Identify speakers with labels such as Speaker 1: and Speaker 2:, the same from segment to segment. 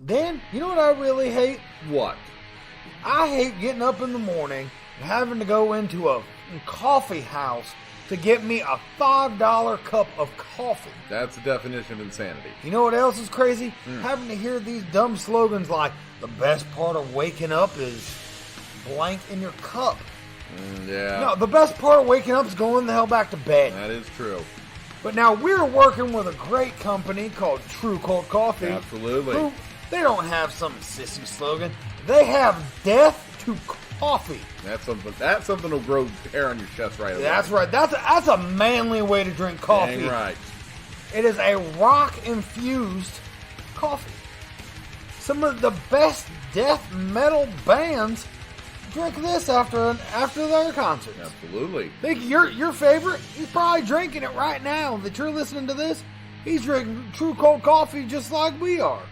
Speaker 1: Dan, you know what I really hate?
Speaker 2: What?
Speaker 1: I hate getting up in the morning and having to go into a coffee house to get me a $5 cup of coffee.
Speaker 2: That's the definition of insanity.
Speaker 1: You know what else is crazy? Having to hear these dumb slogans like, the best part of waking up is blank in your cup.
Speaker 2: Yeah.
Speaker 1: No, the best part of waking up is going the hell back to bed.
Speaker 2: That is true.
Speaker 1: But now we're working with a great company called Trve Kvlt Coffee.
Speaker 2: Absolutely.
Speaker 1: Who, they don't have some sissy slogan. They have death to coffee.
Speaker 2: That's something that'll grow hair on your chest right away.
Speaker 1: That's right. That's a manly way to drink coffee.
Speaker 2: Dang right.
Speaker 1: It is a rock-infused coffee. Some of the best death metal bands drink this after their concerts.
Speaker 2: Absolutely.
Speaker 1: Think your favorite? He's probably drinking it right now that you're listening to this. He's drinking Trve Kvlt Coffee just like we are.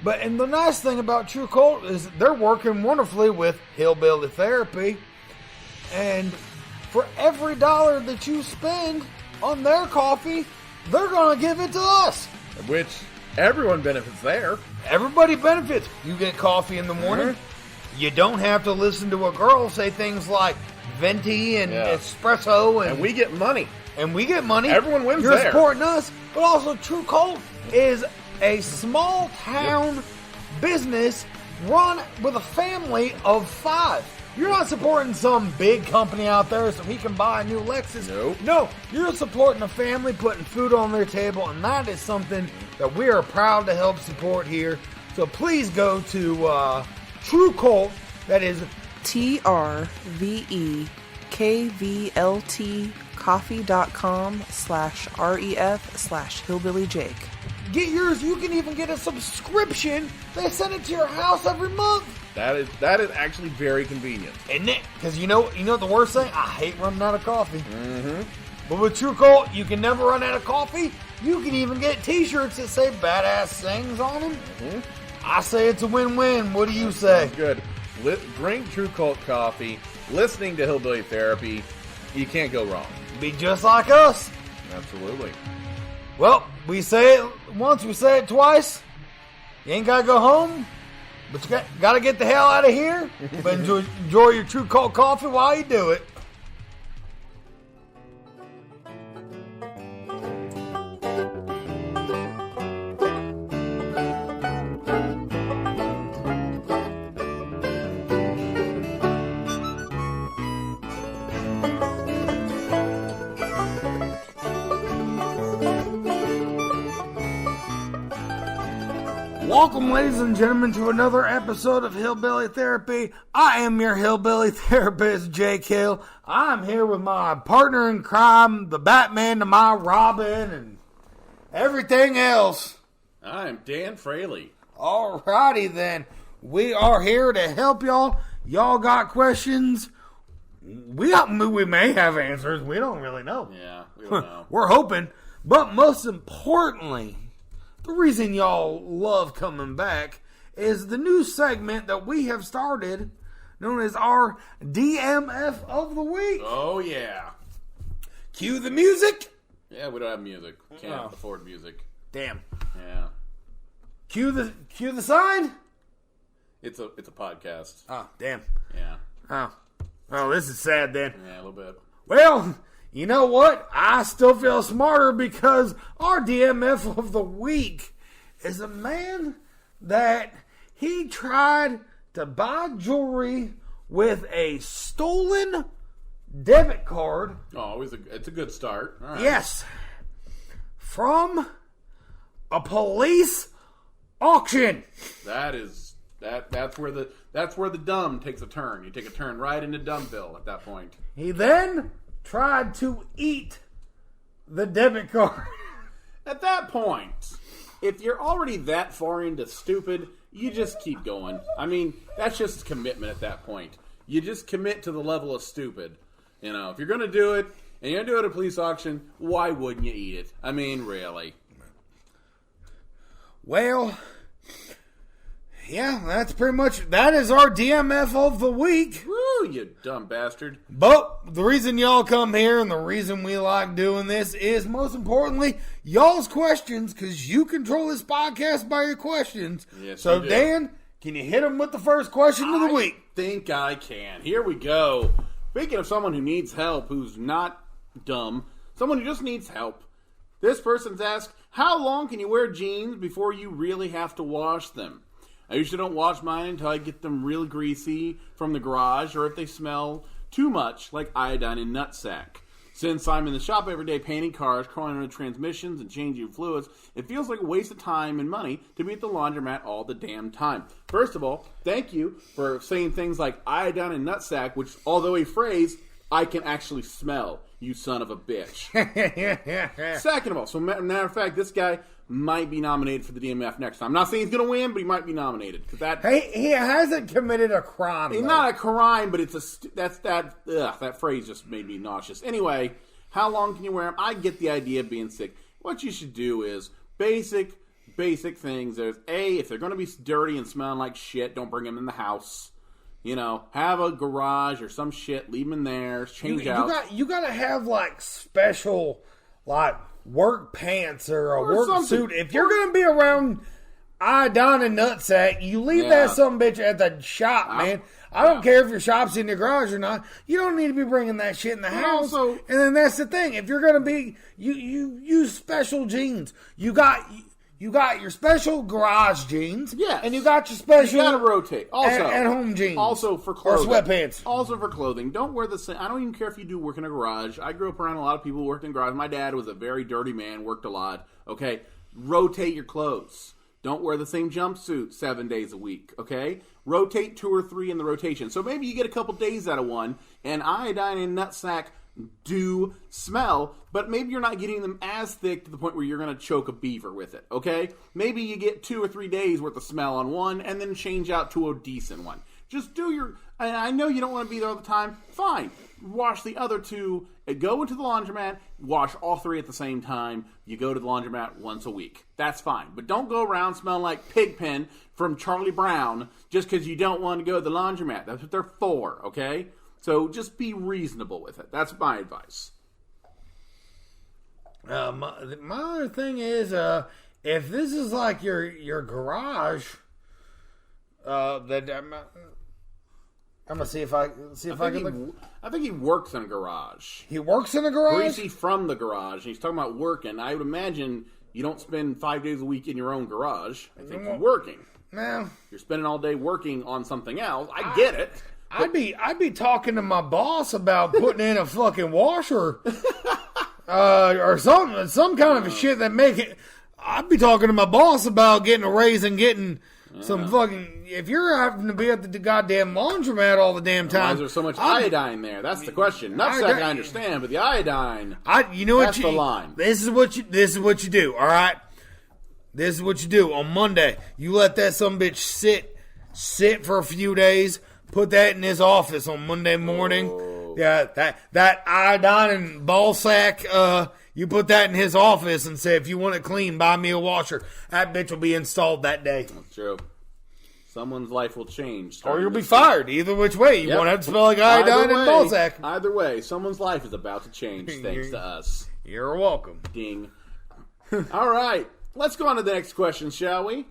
Speaker 1: And the nice thing about Trve Kvlt is they're working wonderfully with Hillbilly Therapy. And for every dollar that you spend on their coffee, they're going to give it to us.
Speaker 2: Which everyone benefits there.
Speaker 1: Everybody benefits. You get coffee in the morning. You don't have to listen to a girl say things like venti and espresso.
Speaker 2: And we get money.
Speaker 1: Everyone
Speaker 2: wins
Speaker 1: You're
Speaker 2: there.
Speaker 1: supporting us. But also Trve Kvlt is a small town business run with a family of 5. You're not supporting some big company out there so he can buy a new Lexus.
Speaker 2: Nope.
Speaker 1: No, you're supporting a family putting food on their table, and that is something that we are proud to help support here. So please go to Trve Kvlt, that is
Speaker 3: Trve Kvlt coffee.com/ref/hillbillyjake.
Speaker 1: Get yours. You can even get a subscription. They send it to your house every month.
Speaker 2: That is actually very convenient.
Speaker 1: Isn't it? Because you know the worst thing? I hate running out of coffee.
Speaker 2: Mm-hmm.
Speaker 1: But with Trve Kvlt, you can never run out of coffee. You can even get t-shirts that say badass things on them.
Speaker 2: Mm-hmm.
Speaker 1: I say it's a win-win. What do you say?
Speaker 2: Good. Drink Trve Kvlt Coffee. Listening to Hillbilly Therapy. You can't go wrong.
Speaker 1: Be just like us.
Speaker 2: Absolutely.
Speaker 1: Well, we say it once, we say it twice. You ain't got to go home, but you got to get the hell out of here. But enjoy your Trve Kvlt Coffee while you do it. Welcome, ladies and gentlemen, to another episode of Hillbilly Therapy. I am your Hillbilly Therapist, Jake Hill. I'm here with my partner in crime, the Batman to my Robin, and everything else.
Speaker 2: I'm Dan Fraley.
Speaker 1: Alrighty then. We are here to help y'all. Y'all got questions? We may have answers. We don't really know.
Speaker 2: Yeah, we don't know.
Speaker 1: We're hoping. But most importantly, the reason y'all love coming back is the new segment that we have started known as our DMF of the Week.
Speaker 2: Oh, yeah.
Speaker 1: Cue the music.
Speaker 2: Yeah, we don't have music. Can't afford music.
Speaker 1: Damn.
Speaker 2: Yeah.
Speaker 1: Cue the sign.
Speaker 2: It's a podcast.
Speaker 1: Oh, damn.
Speaker 2: Yeah.
Speaker 1: Oh. Well, this is sad then.
Speaker 2: Yeah, a little bit.
Speaker 1: Well, you know what? I still feel smarter because our DMF of the week is a man that he tried to buy jewelry with a stolen debit card.
Speaker 2: Oh, it's a good start. All right.
Speaker 1: Yes. From a police auction.
Speaker 2: That's where the dumb takes a turn. You take a turn right into Dumbville at that point.
Speaker 1: He then tried to eat the debit card.
Speaker 2: At that point, if you're already that far into stupid, you just keep going. I mean, that's just commitment at that point. You just commit to the level of stupid. You know, if you're going to do it, and you're going to do it at a police auction, why wouldn't you eat it? I mean, really.
Speaker 1: Well, Yeah, that's pretty much, that is our DMF of the week.
Speaker 2: Woo, you dumb bastard.
Speaker 1: But the reason y'all come here and the reason we like doing this is, most importantly, y'all's questions, because you control this podcast by your questions.
Speaker 2: Yes,
Speaker 1: so,
Speaker 2: you do.
Speaker 1: Dan, can you hit him with the first question of the week?
Speaker 2: I think I can. Here we go. Speaking of someone who needs help, who's not dumb, someone who just needs help. This person's asked, how long can you wear jeans before you really have to wash them? I usually don't wash mine until I get them real greasy from the garage, or if they smell too much like iodine and nutsack. Since I'm in the shop every day painting cars, crawling under transmissions, and changing fluids, it feels like a waste of time and money to be at the laundromat all the damn time. First of all, thank you for saying things like iodine and nutsack, which, although a phrase, I can actually smell, you son of a bitch. Second of all, so matter of fact, this guy might be nominated for the DMF next time. I'm not saying he's going to win, but he might be nominated.
Speaker 1: He hasn't committed a crime.
Speaker 2: It's not a crime, but it's that phrase just made me nauseous. Anyway, how long can you wear them? I get the idea of being sick. What you should do is basic things. There's if they're going to be dirty and smelling like shit, don't bring them in the house. You know, have a garage or some shit. Leave them in there. Change out.
Speaker 1: You got to have like special like work pants or a work
Speaker 2: something.
Speaker 1: suit. If you're going to be around iodine and nutsack, you leave that some bitch at the shop, man. I don't care if your shop's in your garage or not. You don't need to be bringing that shit in the house.
Speaker 2: Also,
Speaker 1: and then that's the thing. If you're going to be, you use special jeans. You got your special garage jeans.
Speaker 2: Yes.
Speaker 1: And you got your special.
Speaker 2: You got to rotate. Also,
Speaker 1: at home jeans.
Speaker 2: Also for clothing.
Speaker 1: Or sweatpants.
Speaker 2: Also for clothing. Don't wear the same. I don't even care if you do work in a garage. I grew up around a lot of people who worked in garages. My dad was a very dirty man, worked a lot. Okay? Rotate your clothes. Don't wear the same jumpsuit 7 days a week. Okay? Rotate 2 or 3 in the rotation. So maybe you get a couple days out of one, and iodine and nutsack do smell, but maybe you're not getting them as thick to the point where you're going to choke a beaver with it, okay? Maybe you get 2 or 3 days worth of smell on one and then change out to a decent one. Just do your, and I know you don't want to be there all the time, fine. Wash the other 2, go into the laundromat, wash all 3 at the same time. You go to the laundromat once a week. That's fine. But don't go around smelling like Pigpen from Charlie Brown just because you don't want to go to the laundromat. That's what they're for, okay? So just be reasonable with it. That's my advice.
Speaker 1: My other thing is, if this is like your garage, that I'm gonna see if I can look.
Speaker 2: I think he works in a garage.
Speaker 1: He works in a garage.
Speaker 2: Greasy from the garage. He's talking about working. I would imagine you don't spend 5 days a week in your own garage. I think you're working.
Speaker 1: No,
Speaker 2: you're spending all day working on something else. I get it.
Speaker 1: I'd be talking to my boss about putting in a fucking washer, or something, some kind of a shit that make it. I'd be talking to my boss about getting a raise and getting some fucking. If you're having to be at the goddamn laundromat all the damn time,
Speaker 2: why is there so much iodine there? That's the question. Nutsack, I understand, but the iodine.
Speaker 1: You know what?
Speaker 2: That's the line.
Speaker 1: This is what you do. All right. This is what you do on Monday. You let that some bitch sit for a few days. Put that in his office on Monday morning. Oh. Yeah, that iodine and ball sack, you put that in his office and say, if you want it clean, buy me a washer. That bitch will be installed that day.
Speaker 2: That's true. Someone's life will change.
Speaker 1: Or you'll be fired. Either which way. You won't have to smell like iodine and ball sack.
Speaker 2: Either way, someone's life is about to change thanks to us.
Speaker 1: You're welcome.
Speaker 2: Ding. All right. Let's go on to the next question, shall we?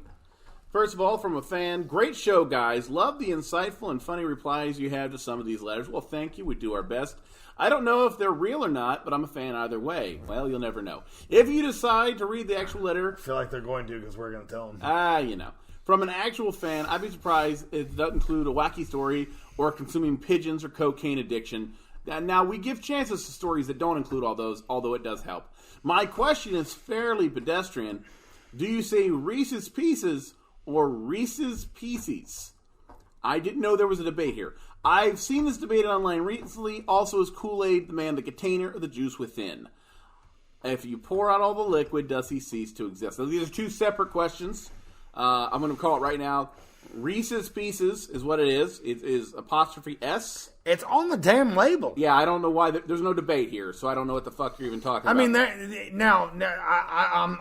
Speaker 2: First of all, from a fan, great show, guys. Love the insightful and funny replies you have to some of these letters. Well, thank you. We do our best. I don't know if they're real or not, but I'm a fan either way. Well, you'll never know. If you decide to read the actual letter...
Speaker 1: I feel like they're going to because we're going to tell them.
Speaker 2: You know. From an actual fan, I'd be surprised if it doesn't include a wacky story or consuming pigeons or cocaine addiction. Now, we give chances to stories that don't include all those, although it does help. My question is fairly pedestrian. Do you say Reese's Pieces or Reese's Pieces? I didn't know there was a debate here. I've seen this debate online recently. Also, is Kool-Aid the man, the container, or the juice within? If you pour out all the liquid, does he cease to exist? So these are 2 separate questions. I'm going to call it right now. Reese's Pieces is what it is. It is apostrophe S.
Speaker 1: It's on the damn label.
Speaker 2: Yeah, I don't know why. There's no debate here, so I don't know what the fuck you're even talking about.
Speaker 1: I mean, now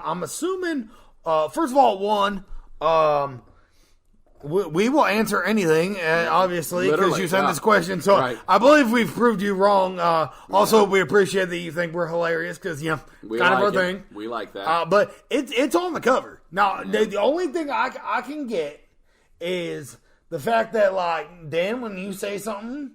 Speaker 1: I'm assuming, first of all, We will answer anything, obviously, because you sent this question. So
Speaker 2: right.
Speaker 1: I believe we've proved you wrong. Also, we appreciate that you think we're hilarious because, kind of our thing.
Speaker 2: We like that.
Speaker 1: But it's on the cover. Now, the only thing I can get is the fact that, like, Dan, when you say something,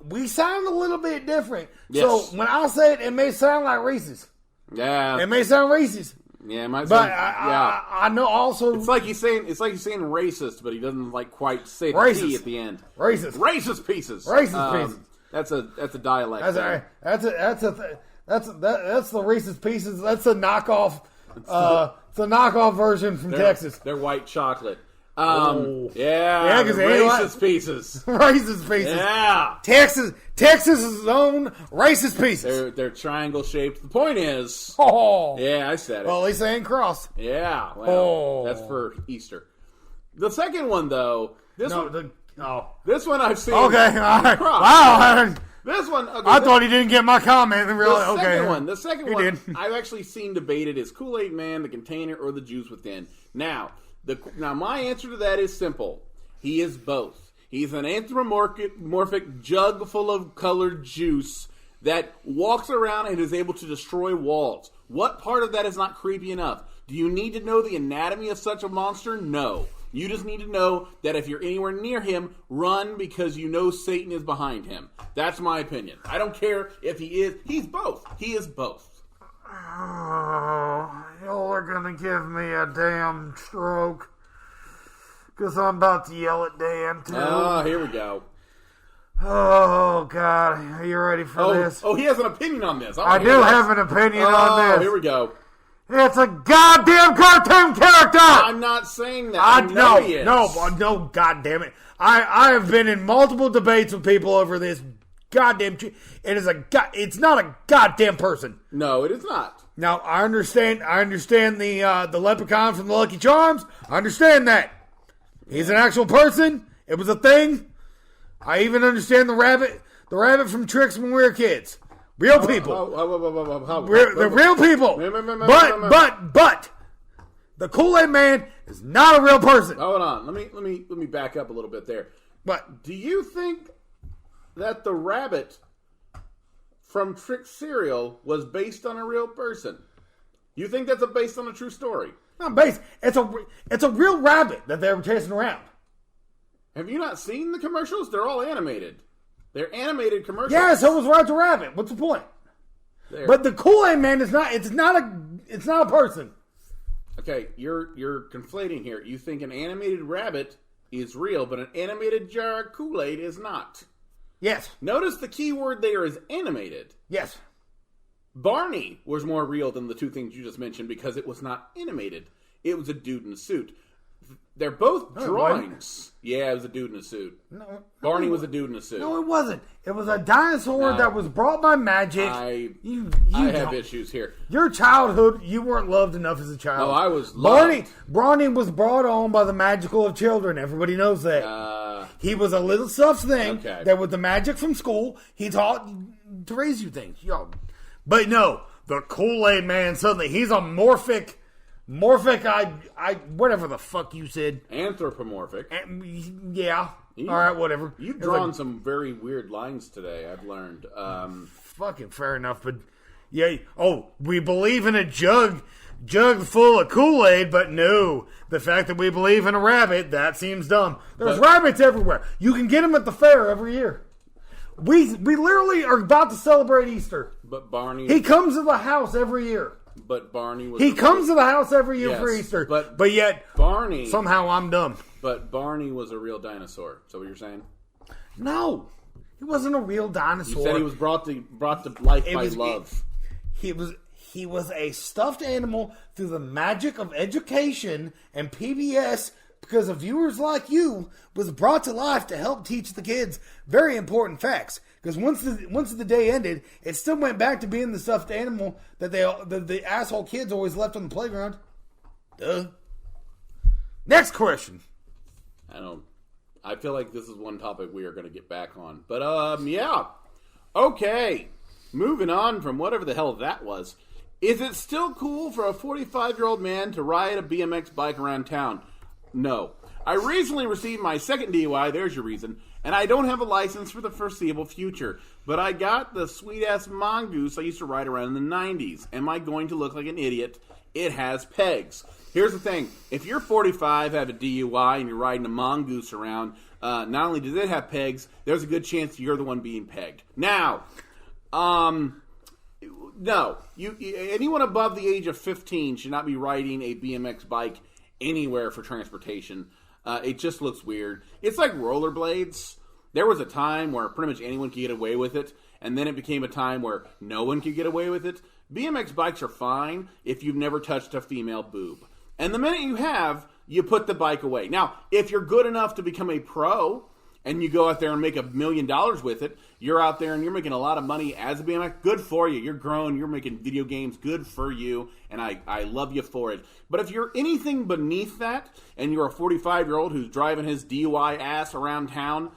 Speaker 1: we sound a little bit different.
Speaker 2: Yes.
Speaker 1: So when I say it may sound like Reese's.
Speaker 2: Yeah.
Speaker 1: It may sound Reese's.
Speaker 2: Yeah, it might
Speaker 1: but
Speaker 2: sound,
Speaker 1: I know also
Speaker 2: it's like he's saying racist, but he doesn't like quite say the
Speaker 1: racist.
Speaker 2: T at the end.
Speaker 1: Racist
Speaker 2: pieces.
Speaker 1: Pieces.
Speaker 2: That's a dialect.
Speaker 1: That's the Reese's Pieces. That's a knockoff. It's a knockoff version from Texas.
Speaker 2: They're white chocolate.
Speaker 1: Yeah,
Speaker 2: because racist pieces.
Speaker 1: Racist Pieces.
Speaker 2: Yeah,
Speaker 1: Texas's own racist pieces.
Speaker 2: They're triangle shaped. The point is, yeah, I said it.
Speaker 1: Well, at least they ain't cross.
Speaker 2: Yeah, well, that's for Easter. The second one, though, this one I've seen.
Speaker 1: Okay, all right.
Speaker 2: Cross.
Speaker 1: Wow.
Speaker 2: This one,
Speaker 1: I thought he didn't get my comment.
Speaker 2: The second one, I've actually seen debated is Kool-Aid Man, the container, or the juice within. Now my answer to that is simple. He is both. He's an anthropomorphic jug full of colored juice that walks around and is able to destroy walls. What part of that is not creepy enough? Do you need to know the anatomy of such a monster? No. You just need to know that if you're anywhere near him, run because you know Satan is behind him. That's my opinion. I don't care if he is. He's both. He is both.
Speaker 1: Oh, y'all are gonna give me a damn stroke. Because I'm about to yell at Dan, too.
Speaker 2: Oh, here we go.
Speaker 1: Oh, God. Are you ready for this?
Speaker 2: Oh, he has an opinion on this.
Speaker 1: I do have an opinion on this.
Speaker 2: Here we go.
Speaker 1: It's a goddamn cartoon character!
Speaker 2: I'm not saying that. I know he is.
Speaker 1: No, goddamn it. I have been in multiple debates with people over this goddamn... It's not a goddamn person.
Speaker 2: No, it is not.
Speaker 1: Now, I understand the leprechaun from the Lucky Charms. I understand that. He's an actual person. It was a thing. I even understand the rabbit from Tricks when we were kids. Real people. They're real people. But the Kool-Aid Man is not a real person.
Speaker 2: Hold on. Let me back up a little bit there.
Speaker 1: But
Speaker 2: do you think that the rabbit from Trick cereal was based on a real person? You think that's based on a true story?
Speaker 1: Not based. It's a real rabbit that they were chasing around.
Speaker 2: Have you not seen the commercials? They're all animated. They're animated commercials.
Speaker 1: Yeah, so was Roger Rabbit. What's the point?
Speaker 2: There.
Speaker 1: But the Kool-Aid Man is not. It's not a person.
Speaker 2: Okay, you're conflating here. You think an animated rabbit is real, but an animated jar of Kool-Aid is not.
Speaker 1: Yes.
Speaker 2: Notice the key word there is animated.
Speaker 1: Yes.
Speaker 2: Barney was more real than the two things you just mentioned because it was not animated. It was a dude in a suit. They're both drawings. Yeah, it was a dude in a suit.
Speaker 1: No,
Speaker 2: Barney was a dude in a suit.
Speaker 1: No, it wasn't. It was a dinosaur that was brought by magic.
Speaker 2: I
Speaker 1: I
Speaker 2: have issues here.
Speaker 1: Your childhood, you weren't loved enough as a child.
Speaker 2: No, I was loved.
Speaker 1: Barney was brought on by the magical of children. Everybody knows that. He was a little stuffed thing that with the magic from school, he taught to raise you things. But no, the Kool-Aid Man, suddenly, he's a morphic, whatever the fuck you said.
Speaker 2: Anthropomorphic.
Speaker 1: Yeah. All right, whatever.
Speaker 2: You've drawn some very weird lines today, I've learned.
Speaker 1: Fucking fair enough, but yeah. Oh, we believe in a jug full of Kool-Aid, but no. The fact that we believe in a rabbit, that seems dumb. There's rabbits everywhere. You can get them at the fair every year. We literally are about to celebrate Easter.
Speaker 2: But Barney...
Speaker 1: He comes to the house every year.
Speaker 2: But Barney was...
Speaker 1: He comes to the house every year for Easter. But yet...
Speaker 2: Barney...
Speaker 1: Somehow I'm dumb.
Speaker 2: But Barney was a real dinosaur. Is that what you're saying?
Speaker 1: No. He wasn't a real dinosaur.
Speaker 2: You said he was brought to life by love.
Speaker 1: He was a stuffed animal through the magic of education and PBS... because of viewers like you, was brought to life to help teach the kids very important facts. Because once the day ended, it still went back to being the stuffed animal that the asshole kids always left on the playground. Duh. Next question.
Speaker 2: I feel like this is one topic we are going to get back on. But, yeah. Okay. Moving on from whatever the hell that was. Is it still cool for a 45-year-old man to ride a BMX bike around town? No. I recently received my second DUI, there's your reason, and I don't have a license for the foreseeable future. But I got the sweet-ass mongoose I used to ride around in the 90s. Am I going to look like an idiot? It has pegs. Here's the thing. If you're 45, have a DUI, and you're riding a mongoose around, not only does it have pegs, there's a good chance you're the one being pegged. Now, no. Anyone above the age of 15 should not be riding a BMX bike anywhere for transportation. It just looks weird. It's like rollerblades. There was a time where pretty much anyone could get away with it, and then it became a time where no one could get away with it. BMX bikes are fine if you've never touched a female boob. And the minute you have, you put the bike away. Now, if you're good enough to become a pro, and you go out there and make $1 million with it, you're out there and you're making a lot of money as a BMX, good for you. You're grown, you're making video games, good for you, and I love you for it. But if you're anything beneath that, and you're a 45-year-old who's driving his DUI ass around town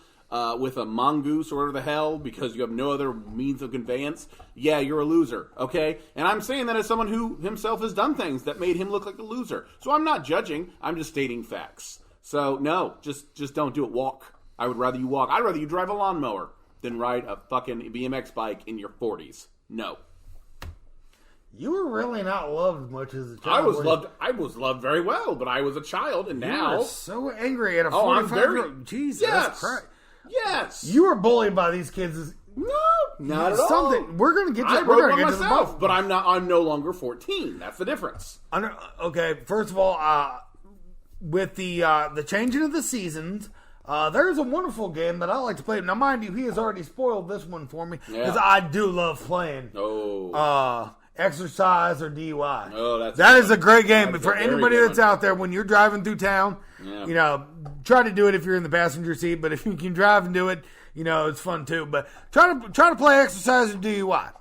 Speaker 2: with a mongoose or whatever the hell because you have no other means of conveyance, yeah, you're a loser, okay? And I'm saying that as someone who himself has done things that made him look like a loser. So I'm not judging, I'm just stating facts. So no, just don't do it. Walk. I would rather you walk. I'd rather you drive a lawnmower than ride a fucking BMX bike in your 40s. No.
Speaker 1: You were really not loved much as a child.
Speaker 2: I was loved very well, but I was a child, and now
Speaker 1: you were so angry at a 45-year-old. Jesus Christ.
Speaker 2: Yes.
Speaker 1: You were bullied by these kids.
Speaker 2: No, not at all.
Speaker 1: We're going to get to
Speaker 2: I wrote one myself, but I'm no longer 14. That's the difference.
Speaker 1: Okay, first of all, with the changing of the seasons, there's a wonderful game that I like to play. Now, mind you, he has already spoiled this one for me because I do love playing. Exercise or DUI.
Speaker 2: Oh,
Speaker 1: that is a great game. For anybody that's out there, when you're driving through town, try to do it if you're in the passenger seat. But if you can drive and do it, it's fun too. But try to play exercise or DUI.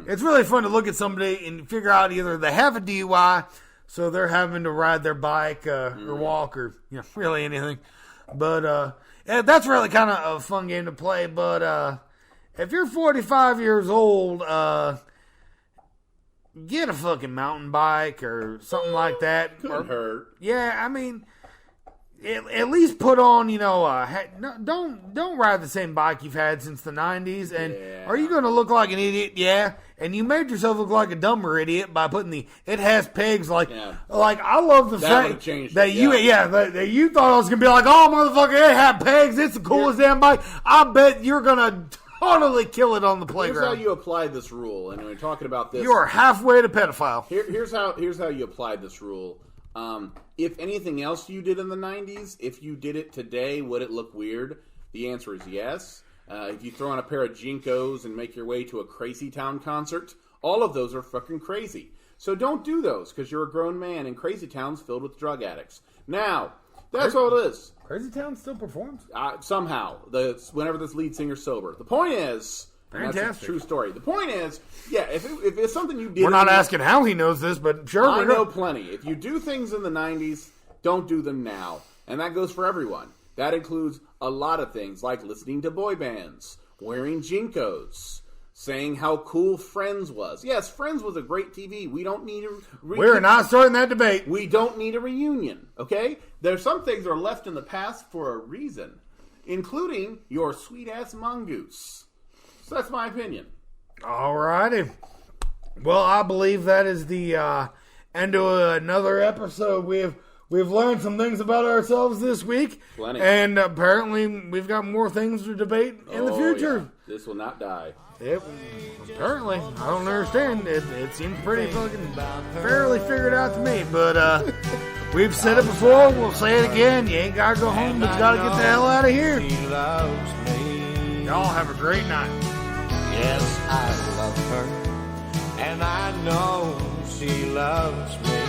Speaker 1: It's really fun to look at somebody and figure out either they have a DUI, so they're having to ride their bike or walk or really anything. But that's really kind of a fun game to play. But if you're 45 years old, get a fucking mountain bike or something like that.
Speaker 2: Couldn't hurt.
Speaker 1: Yeah, I mean, at least put on, don't ride the same bike you've had since the 90s. And are you going to look like an idiot? Yeah. And you made yourself look like a dumber idiot by putting it has pegs. Like I love the fact that you thought I was going to be like, oh, motherfucker, it had pegs. It's the coolest damn bike. I bet you're going to totally kill it on the playground.
Speaker 2: Here's how you apply this rule. And when we're talking about this,
Speaker 1: you are halfway to pedophile.
Speaker 2: Here's how you apply this rule. If anything else you did in the 90s, if you did it today, would it look weird? The answer is yes. If you throw on a pair of Jinkos and make your way to a Crazy Town concert, all of those are fucking crazy. So don't do those because you're a grown man and Crazy Town's filled with drug addicts. Now, that's all it is.
Speaker 1: Crazy Town still performs?
Speaker 2: Somehow. Whenever this lead singer's sober. The point is...
Speaker 1: Fantastic.
Speaker 2: That's a true story. The point is, if it's something you did...
Speaker 1: We're not asking how he knows this, but sure.
Speaker 2: I know plenty. If you do things in the 90s, don't do them now. And that goes for everyone. That includes a lot of things, like listening to boy bands, wearing Jinkos, saying how cool Friends was. Yes, Friends was a great TV. We don't need a...
Speaker 1: We're not starting that debate.
Speaker 2: We don't need a reunion, okay? There's some things that are left in the past for a reason, including your sweet-ass mongoose. So that's my opinion.
Speaker 1: All righty. Well, I believe that is the end of another episode. We've learned some things about ourselves this week.
Speaker 2: Plenty.
Speaker 1: And apparently we've got more things to debate in the future.
Speaker 2: Yeah. This will not die.
Speaker 1: Apparently. I don't understand. It seems pretty fucking fairly figured out to me. But we've said it before. We'll say it again. You ain't got to go home, but you got to get the hell out of here. Y'all have a great night.
Speaker 3: Yes, I love her, and I know she loves me.